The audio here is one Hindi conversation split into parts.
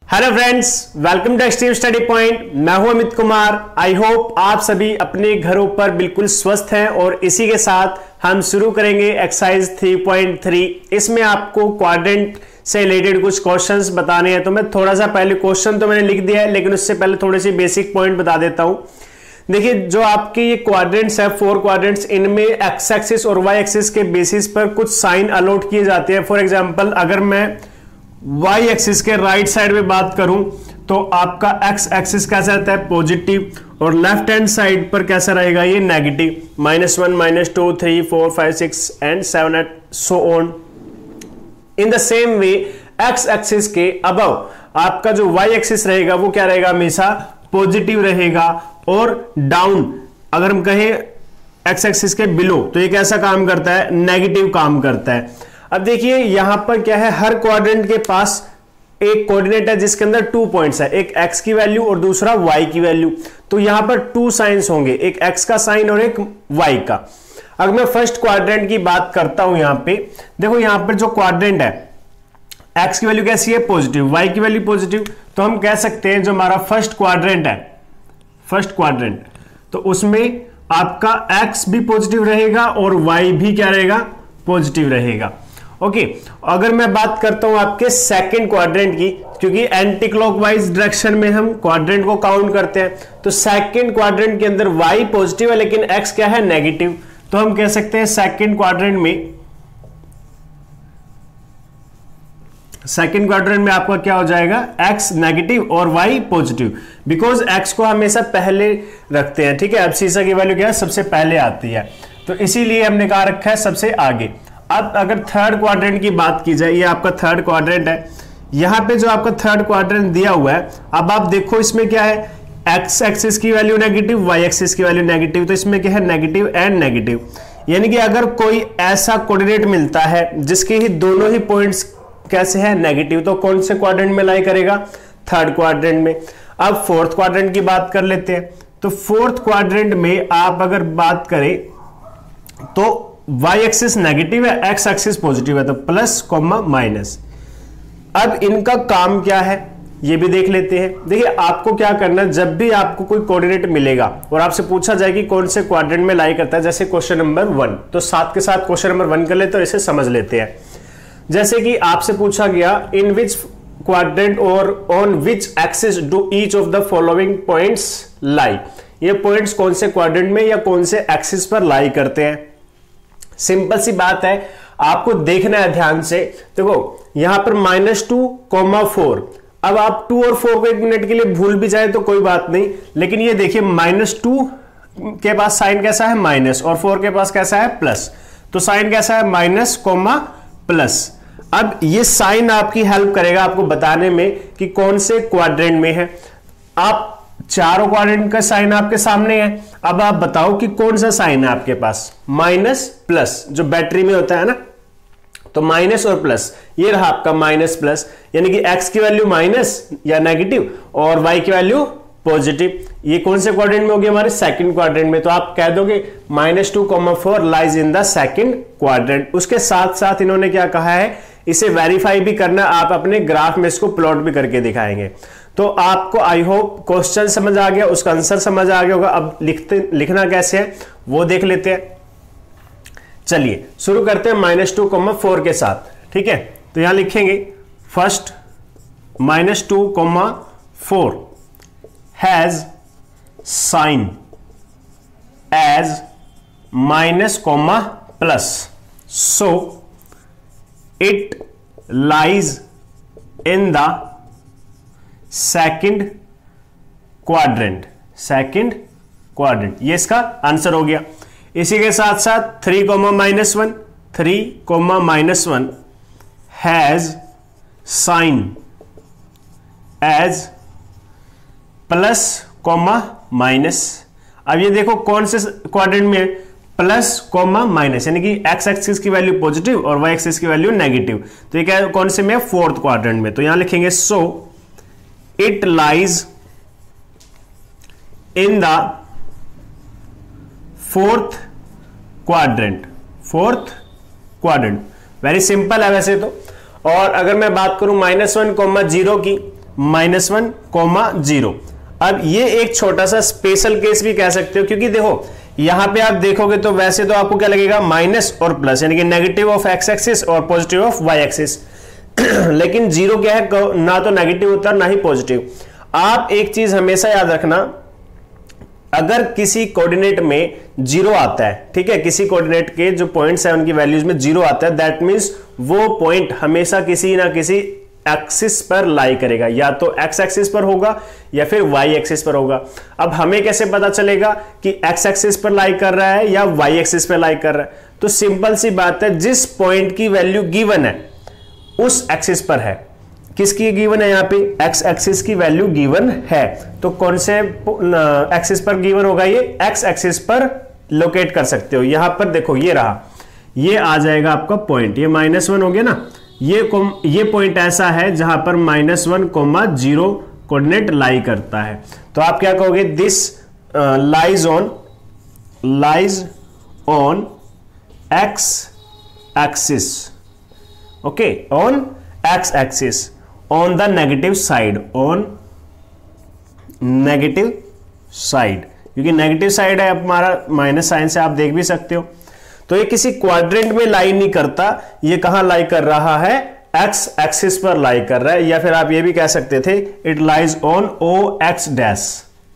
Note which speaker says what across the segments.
Speaker 1: Hello friends, welcome to extreme study point. मैं हूं अमित कुमार। आई होप आप सभी अपने घरों पर बिल्कुल स्वस्थ हैं और इसी के साथ हम शुरू करेंगे एक्सरसाइज 3.3। इसमें आपको क्वाड्रेंट से रिलेटेड कुछ क्वेश्चंस बताने हैं। तो मैं थोड़ा सा पहले क्वेश्चन तो मैंने लिख दिया है, लेकिन उससे पहले थोड़े से बेसिक पॉइंट बता देता हूं। देखिए, जो आपके ये क्वाड्रेंट्स है, 4 क्वाड्रेंट्स, इनमें एक्स एक्सिस और वाई एक्सिस के बेसिस पर कुछ साइन अलॉट किए जाते हैं। फॉर एग्जांपल, अगर मैं वाई एक्सिस के राइट साइड में बात करूं तो आपका एक्स एक्सिस कैसा रहता है, पॉजिटिव, और लेफ्ट हैंड साइड पर कैसा रहेगा, ये negative, -1, -2, 3, 4, 5, 6 and 7 and so on. In the same way x axis के अबव आपका जो वाई एक्सिस रहेगा वो क्या रहेगा, हमेशा पॉजिटिव रहेगा, और डाउन अगर हम कहें एक्स एक्सिस के बिलो तो ये कैसा काम करता है, नेगेटिव काम करता है। अब देखिए यहां पर क्या है, हर क्वाड्रेंट के पास एक कोऑर्डिनेट है जिसके अंदर 2 पॉइंट्स है, एक x की वैल्यू और दूसरा y की वैल्यू। तो यहां पर 2 साइंस होंगे, एक x का साइन और एक y का। अगर मैं फर्स्ट क्वाड्रेंट की बात करता हूं, यहां पे देखो, यहां पर जो क्वाड्रेंट है x की वैल्यू कैसी है, पॉजिटिव, y की वैल्यू पॉजिटिव, तो हम कह सकते हैं जो हमारा फर्स्ट क्वाड्रेंट है, फर्स्ट क्वाड्रेंट, तो उसमें आपका x भी पॉजिटिव रहेगा और y भी क्या रहेगा, पॉजिटिव रहेगा। ओके, अगर मैं बात करता हूं आपके सेकंड क्वाड्रेंट की, क्योंकि एंटी क्लॉकवाइज डायरेक्शन में हम क्वाड्रेंट को काउंट करते हैं, तो सेकंड क्वाड्रेंट के अंदर y पॉजिटिव है लेकिन x क्या है, नेगेटिव। तो हम कह सकते हैं सेकंड क्वाड्रेंट में आपका क्या हो जाएगा, x नेगेटिव और y पॉजिटिव, बिकॉज x को हमेशा पहले रखते हैं। ठीक है, अब सीसा की वैल्यू क्या है, सबसे पहले आती है, तो इसीलिए हमने कहा रखा है सबसे आगे। अब अगर थर्ड क्वाड्रेंट की बात की जाए, ये आपका थर्ड क्वाड्रेंट है, यहां पे जो आपका थर्ड क्वाड्रेंट दिया हुआ है, अब आप देखो इसमें क्या है, एक्स एक्सिस की वैल्यू नेगेटिव, वाई एक्सिस की वैल्यू नेगेटिव, तो इसमें क्या है, नेगेटिव एंड नेगेटिव। यानी कि अगर कोई ऐसा कोऑर्डिनेट मिलता है जिसके ही दोनों ही पॉइंट्स कैसे है, नेगेटिव, तो कौन से क्वाड्रेंट में लाई करेगा, थर्ड क्वाड्रेंट में। अब फोर्थ क्वाड्रेंट की बात कर लेते हैं। तो फोर्थ क्वाड्रेंट में आप अगर बात करें तो y एक्सिस नेगेटिव है, x एक्सिस पॉजिटिव है, तो प्लस कॉमा माइनस। अब इनका काम क्या है ये भी देख लेते हैं। देखिए, आपको क्या करना है, जब भी आपको कोई कोऑर्डिनेट मिलेगा और आपसे पूछा जाए कि कौन से क्वाड्रेंट में लाई करता है, जैसे क्वेश्चन नंबर 1, तो साथ के साथ क्वेश्चन नंबर 1 कर लेते हैं और इसे समझ लेते हैं। जैसे कि आपसे पूछा गया, इन विच क्वाड्रेंट और on which axis do each of the following points लाई। ये पॉइंट्स कौन से क्वाड्रेंट में या कौन से एक्सिस पर लाई करते हैं। सिंपल सी बात है, आपको देखना है ध्यान से। देखो यहां पर -2, 4। अब आप 2 और 4 को 1 मिनट के लिए भूल भी जाए तो कोई बात नहीं, लेकिन ये देखिए -2 के पास साइन कैसा है, माइनस, और 4 के पास कैसा है, प्लस। तो साइन कैसा है, माइनस कॉमा प्लस। अब ये साइन आपकी हेल्प करेगा आपको बताने में कि कौन से क्वाड्रेंट में है। आप चारों क्वाड्रेंट का साइन आपके सामने है। अब आप बताओ कि कौन सा साइन है आपके पास, माइनस प्लस, जो बैटरी में होता है ना, तो माइनस और प्लस, ये रहा आपका माइनस प्लस, यानी कि x की वैल्यू माइनस या नेगेटिव और y की वैल्यू पॉजिटिव। ये कौन से क्वाड्रेंट में होगी, हमारे सेकंड क्वाड्रेंट में। तो आप कह दोगे -2, 4 lies in the second quadrant. उसके साथ साथ इन्होंने क्या कहा है, इसे वेरीफाई भी करना, आप अपने ग्राफ में इसको प्लॉट भी करके दिखाएंगे। तो आपको आई होप क्वेश्चन समझ आ गया, उसका आंसर समझ आ गया होगा। अब लिखना कैसे है वो देख लेते हैं। चलिए शुरू करते हैं -2, 4 के साथ। ठीक है, तो यहां लिखेंगे first -2, 4 has sign as minus comma plus, so it lies in the second quadrant. ये इसका आंसर हो गया। इसी के साथ साथ 3, -1 has sign as plus comma minus. अब ये देखो कौन से क्वाड्रेंट में है, प्लस कॉमा माइनस, यानी कि x एक्सिस की वैल्यू पॉजिटिव और y एक्सिस की वैल्यू नेगेटिव। तो ये क्या, कौन से में, फोर्थ क्वाड्रेंट में। तो यहां लिखेंगे सो it lies in the fourth quadrant। Very simple है वैसे तो। और अगर मैं बात करूं -1, 0 की, -1, -0। अब ये एक छोटा सा स्पेशल केस भी कह सकते हो, क्योंकि देखो यहां पे आप देखोगे तो वैसे तो आपको क्या लगेगा, माइनस और प्लस, यानी कि नेगेटिव ऑफ एक्स एक्सिस और पॉजिटिव ऑफ वाई एक्सिस। लेकिन जीरो क्या है, ना तो नेगेटिव होता है ना ही पॉजिटिव। आप एक चीज हमेशा याद रखना, अगर किसी कोऑर्डिनेट में जीरो आता है, ठीक है, किसी कोऑर्डिनेट के जो पॉइंट्स है उनकी वैल्यूज में जीरो आता है, दैट मींस वो पॉइंट हमेशा किसी ना किसी एक्सिस पर लाई करेगा, या तो एक्स एक्सिस पर होगा या फिर वाई एक्सिस पर होगा। अब हमें कैसे पता चलेगा कि एक्स एक्सिस पर लाई कर रहा है या वाई एक्सिस पर लाई कर रहा है? तो सिंपल सी बात है, जिस पॉइंट की वैल्यू गिवन है उस एक्सिस पर है। किसकी गिवन है? यहां पे एक्स एक्सिस की वैल्यू गिवन है, तो कौन से एक्सिस पर गिवन होगा? ये एक्स एक्सिस पर लोकेट कर सकते हो। यहां पर देखो ये रहा, ये आ जाएगा आपका पॉइंट, ये -1 हो गया ना। ये पॉइंट ऐसा है जहां पर -1, 0 कोऑर्डिनेट लाई करता है। तो आप क्या कहोगे? This lies on x axis, okay, on x axis, on the negative side, on negative side, क्योंकि नेगेटिव साइड है हमारा, माइनस साइन से आप देख भी सकते हो। तो ये किसी क्वाड्रेंट में लाई नहीं करता, ये कहां लाई कर रहा है? एक्स एक्सिस पर लाई कर रहा है, या फिर आप ये भी कह सकते थे it lies on O X dash,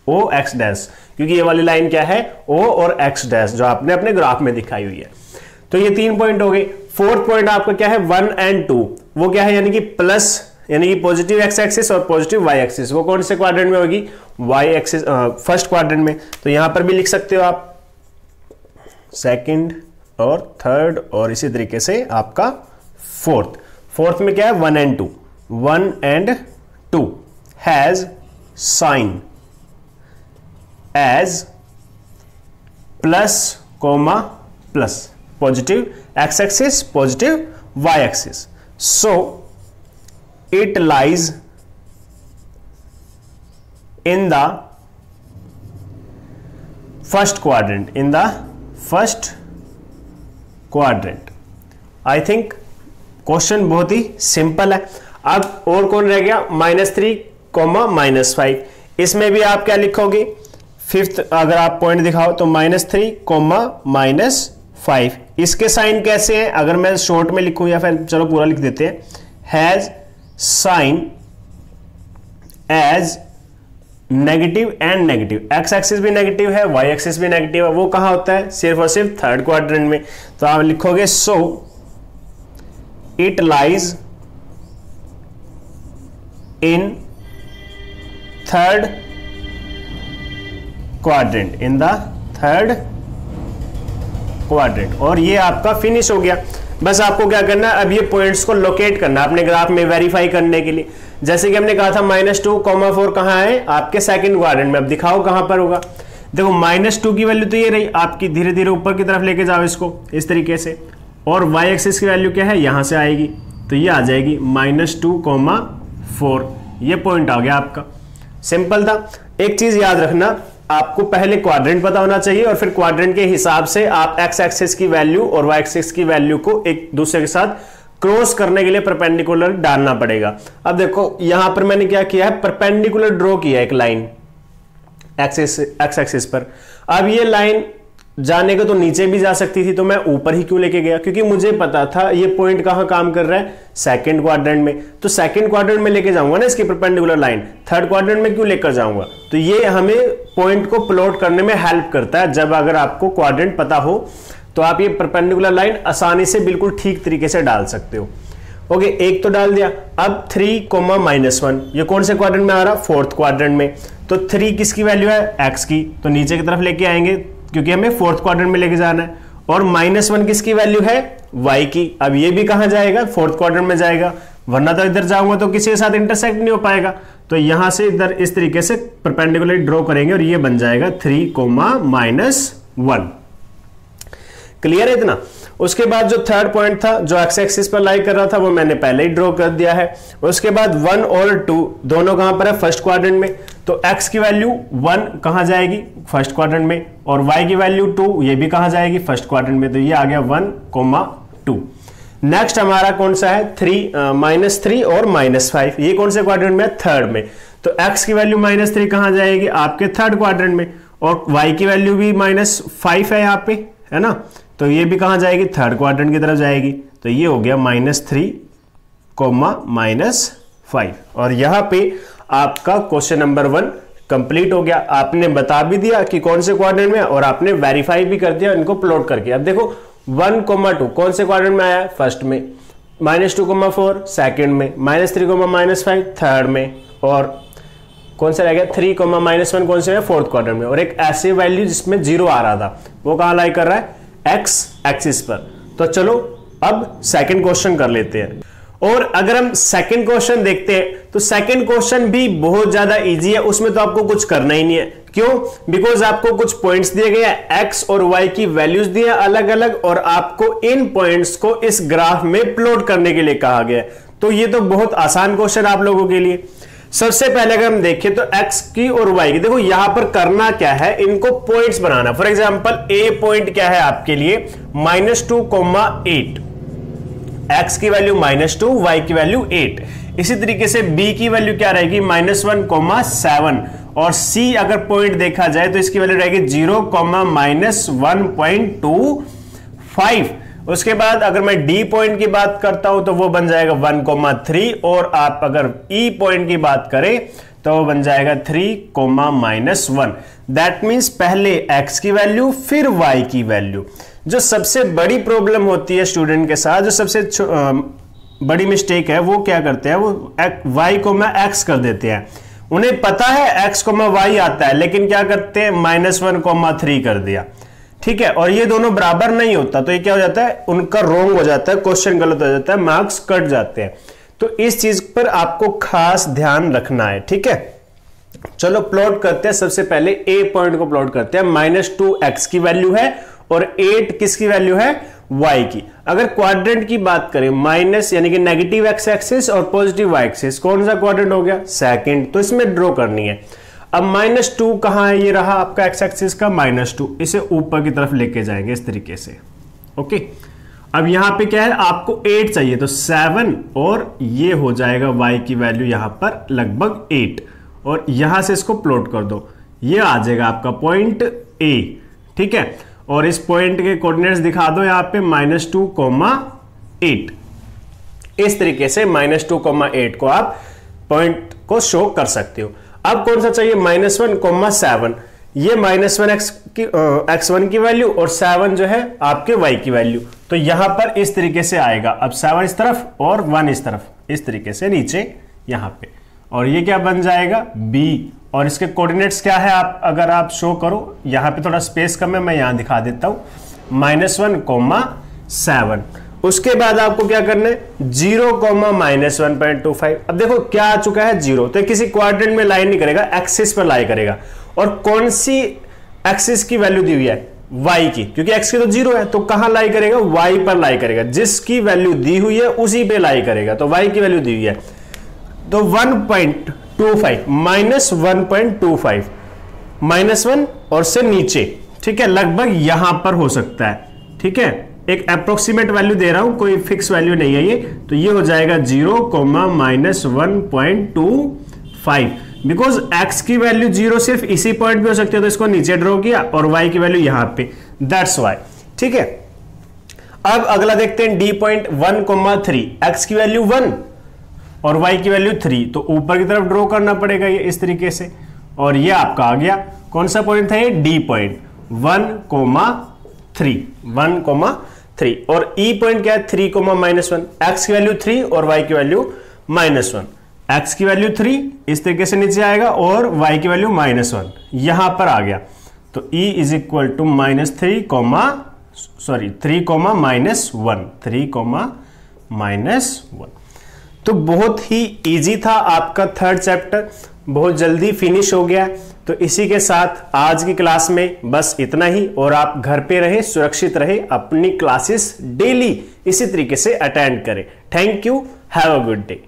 Speaker 1: O X dash, क्योंकि ये वाली लाइन क्या है? ओ और एक्स डैश, जो आपने अपने ग्राफ में दिखाई हुई है। तो ये 3 पॉइंट हो गए। फोर्थ पॉइंट आपका क्या है? 1 और 2, वो क्या है? यानी कि प्लस, यानी कि पॉजिटिव एक्स एक्सिस और पॉजिटिव वाई एक्सिस, वो कौन से क्वाड्रेंट में होगी? वाई एक्सिस, फर्स्ट क्वाड्रेंट में। तो यहां पर भी लिख सकते हो आप सेकंड और थर्ड, और इसी तरीके से आपका फोर्थ में क्या है? 1 और 2, 1 और 2 has sign as plus comma plus, positive X axis, positive Y axis, so it lies in the first quadrant, in the first quadrant। I think question बहुत ही सिंपल है। अब और कौन रह गया? -3, -5। इसमें भी आप क्या लिखोगे? फिफ्थ अगर आप पॉइंट दिखाओ तो -3, -5। इसके साइन कैसे हैं? अगर मैं शॉर्ट में लिखूं या फिर चलो पूरा लिख देते हैं, has sign as negative and negative, X axis भी नेगेटिव है, वाई एक्सिस भी नेगेटिव है। वो कहां होता है? सिर्फ और सिर्फ थर्ड क्वाड्रेंट में। तो आप लिखोगे सो it lies in third quadrant, in the third quadrant. और ये आपका फिनिश हो गया। बस आपको क्या करना है? अब ये पॉइंट्स को लोकेट करना अपने ग्राफ में वेरीफाई करने के लिए। जैसे कि हमने कहा था -2, 4 कहां है? आपके सेकंड क्वाड्रेंट में। अब दिखाओ कहां पर होगा। देखो -2 की वैल्यू तो ये रही आपकी, धीरे धीरे ऊपर की तरफ लेके जाओ इसको इस तरीके से, और y एक्सिस की वैल्यू क्या है? यहां से आएगी, तो ये आ जाएगी -2, 4। ये पॉइंट आ गया आपका। सिंपल था। एक चीज याद रखना, आपको पहले क्वाड्रेंट पता होना चाहिए और फिर क्वाड्रेंट के हिसाब से आप एक्स एक्सिस की वैल्यू और वाई एक्सिस की वैल्यू को एक दूसरे के साथ क्रॉस करने के लिए परपेंडिकुलर डालना पड़ेगा। अब देखो यहां पर मैंने क्या किया है? परपेंडिकुलर ड्रॉ किया एक लाइन एक्स एक्सिस पर। अब ये लाइन जाने को तो नीचे भी जा सकती थी, तो मैं ऊपर ही क्यों लेके गया? क्योंकि मुझे पता था ये पॉइंट कहां काम कर रहा है? सेकंड क्वाड्रेंट में। तो सेकंड क्वाड्रेंट में लेके जाऊंगा ना इसकी परपेंडिकुलर लाइन, थर्ड क्वाड्रेंट में क्यों लेकर जाऊंगा? तो ये हमें पॉइंट को प्लॉट करने में हेल्प करता है। जब अगर आपको क्वाड्रेंट पता हो तो आप ये परपेंडिकुलर लाइन आसानी से बिल्कुल ठीक तरीके से डाल सकते हो। ओके, एक तो डाल दिया। अब 3, -1, ये कौन से क्वाड्रेंट में आ रहा? फोर्थ क्वाड्रेंट में। तो 3 किसकी वैल्यू है? एक्स की, तो नीचे की तरफ लेके आएंगे क्योंकि हमें फोर्थ क्वाड्रेंट में लेके जाना है। और -1 किसकी वैल्यू है? y की। अब ये भी कहां जाएगा? फोर्थ क्वाड्रेंट में जाएगा, वरना तो इधर जाऊंगा तो किसी के साथ इंटरसेक्ट नहीं हो पाएगा। तो यहां से इधर इस तरीके से परपेंडिकुलर ड्रॉ करेंगे और ये बन जाएगा 3, -1। क्लियर है इतना? उसके बाद जो थर्ड पॉइंट था जो एक्स एक्सिस पर लाई कर रहा था वो मैंने पहले ही ड्रॉ कर दिया है। उसके बाद 1 और 2 दोनों कहां पर है? फर्स्ट क्वाड्रेंट में। तो x की वैल्यू 1 कहां जाएगी? फर्स्ट क्वाड्रेंट में। और y की वैल्यू 2 ये भी कहां जाएगी? फर्स्ट क्वाड्रेंट में। तो ये आ गया 1, 2। नेक्स्ट हमारा कौन सा है, -3 और -5, ये कौन से क्वाड्रेंट में है, थर्ड में। तो x की वैल्यू -3 कहां जाएगी, आपके थर्ड क्वाड्रेंट में, और y की वैल्यू भी -5 है यहाँ पे, है ना, तो ये भी कहां जाएगी, थर्ड क्वाड्रेंट की तरफ जाएगी। तो ये हो गया -3, -5, और यहां पे आपका क्वेश्चन नंबर 1 कंप्लीट हो गया। आपने बता भी दिया कि कौन से क्वाड्रेंट में, और आपने वेरीफाई भी कर दिया इनको प्लॉट करके। अब देखो 1,2 कौन से क्वाड्रेंट में आया, फर्स्ट में, -2,4 सेकंड में, -3, -5 थर्ड में, और कौन सा रह गया 3, -1 कौन से है, फोर्थ क्वाड्रेंट में, और एक ऐसे वैल्यू जिसमें 0 आ रहा था वो कहां लाई कर रहा है, x एक्सिस पर। तो चलो अब सेकंड क्वेश्चन कर लेते हैं। और अगर हम सेकंड क्वेश्चन देखते हैं तो सेकंड क्वेश्चन भी बहुत ज्यादा इजी है, उसमें तो आपको कुछ करना ही नहीं है। क्यों? बिकॉज आपको कुछ पॉइंट्स दिए गए हैं, x और y की वैल्यूज दी है अलग अलग, और आपको इन पॉइंट्स को इस ग्राफ में प्लॉट करने के लिए कहा गया है। तो ये तो बहुत आसान क्वेश्चन आप लोगों के लिए। सबसे पहले अगर हम देखें तो x की और y की, देखो यहां पर करना क्या है, इनको points banana. For example a point क्या है आपके लिए, -2,8, x की वैल्यू -2, y की वैल्यू 8। इसी तरीके से b की वैल्यू क्या रहेगी, -1,7, और c अगर पॉइंट देखा जाए तो इसकी वैल्यू रहेगी 0, -1.25। उसके बाद अगर मैं d पॉइंट की बात करता हूं तो वो बन जाएगा 1,3, और आप अगर e पॉइंट की बात करें तो वो बन जाएगा 3, -1। दैट मींस पहले x की वैल्यू फिर y की वैल्यू। जो सबसे बड़ी प्रॉब्लम होती है स्टूडेंट के साथ, जो सबसे बड़ी मिस्टेक है, वो क्या करते हैं, वो y को मैं x कर देते हैं। उन्हें पता है x, y आता है, लेकिन क्या करते हैं, -1,3 कर दिया, ठीक है, और ये दोनों बराबर नहीं होता, तो ये क्या हो जाता है, उनका रॉन्ग हो जाता है, क्वेश्चन गलत हो जाता है, मार्क्स कट जाते हैं। तो इस चीज पर आपको खास ध्यान रखना है, ठीक है। चलो प्लॉट करते हैं। सबसे पहले ए पॉइंट को प्लॉट करते हैं। -2x की वैल्यू है और 8 किसकी वैल्यू है, y की। अगर क्वाड्रेंट की बात करें, माइनस यानी कि नेगेटिव x एक्सिस और पॉजिटिव y एक्सिस, कौन सा क्वाड्रेंट हो गया, सेकंड, तो इसमें ड्रॉ करनी है। अब -2 कहां है, ये रहा आपका x एक्सिस का -2, इसे ऊपर की तरफ लेके जाएंगे इस तरीके से, ओके। अब यहां पे क्या है, आपको 8 चाहिए, तो 7, और ये हो जाएगा y की वैल्यू यहां पर लगभग 8, और यहां से इसको प्लॉट कर दो, ये आ जाएगा आपका पॉइंट A, ठीक है। और इस पॉइंट के कोऑर्डिनेट्स दिखा दो यहां पे, -2,8। इस तरीके से -2,8 को आप पॉइंट को शो कर सकते हो। अब कौन सा चाहिए, -1,7, ये -1 की वैल्यू और 7 जो है आपके y की वैल्यू, तो यहां पर इस तरीके से आएगा। अब 7 इस तरफ और 1 इस तरफ, इस तरीके से नीचे यहां पे, और ये क्या बन जाएगा b, और इसके कोऑर्डिनेट्स क्या है, आप अगर आप शो करो, यहां पे थोड़ा स्पेस कम है, मैं यहां दिखा देता हूं, -1,7। उसके बाद आपको क्या करना है, 0, -1.25। अब देखो क्या आ चुका है, 0, तो किसी क्वाड्रेंट में लाई नहीं करेगा, एक्सिस पर लाई करेगा। और कौन सी एक्सिस की वैल्यू दी हुई है, y की, क्योंकि x की तो 0 है, तो कहां लाई करेगा, y पर लाई करेगा। जिसकी वैल्यू दी हुई है उसी पे लाई करेगा, तो y की वैल्यू दी हुई है, तो 1.25, -1.25, -1 और से नीचे, ठीक है, लगभग यहां पर हो सकता है, ठीक है। एक अप्रोक्सीमेट वैल्यू दे रहा हूं, कोई फिक्स वैल्यू नहीं है ये, तो ये हो जाएगा 0, -1.25, बिकॉज x की वैल्यू 0 सिर्फ इसी पॉइंट पे हो सकती है, तो इसको नीचे ड्रॉ किया, और y की वैल्यू यहां पे, दैट्स वाई, ठीक है। अब अगला देखते हैं, d पॉइंट 1,3, x की वैल्यू 1 और y की वैल्यू 3, तो ऊपर की तरफ ड्रॉ करना पड़ेगा ये इस तरीके से, और ये आपका आ गया, कौन सा पॉइंट था ये, d पॉइंट 1,3, और e पॉइंट क्या है, 3,-1, x की वैल्यू 3 और y की वैल्यू -1, x की वैल्यू 3 इस तरीके से नीचे आएगा, और y की वैल्यू -1 यहां पर आ गया, तो e = -3,-1, तो बहुत ही इजी था आपका थर्ड चैप्टर, बहुत जल्दी फिनिश हो गया। तो इसी के साथ आज की क्लास में बस इतना ही, और आप घर पे रहे, सुरक्षित रहे, अपनी क्लासेस डेली इसी तरीके से अटेंड करें। Thank you, have a good day.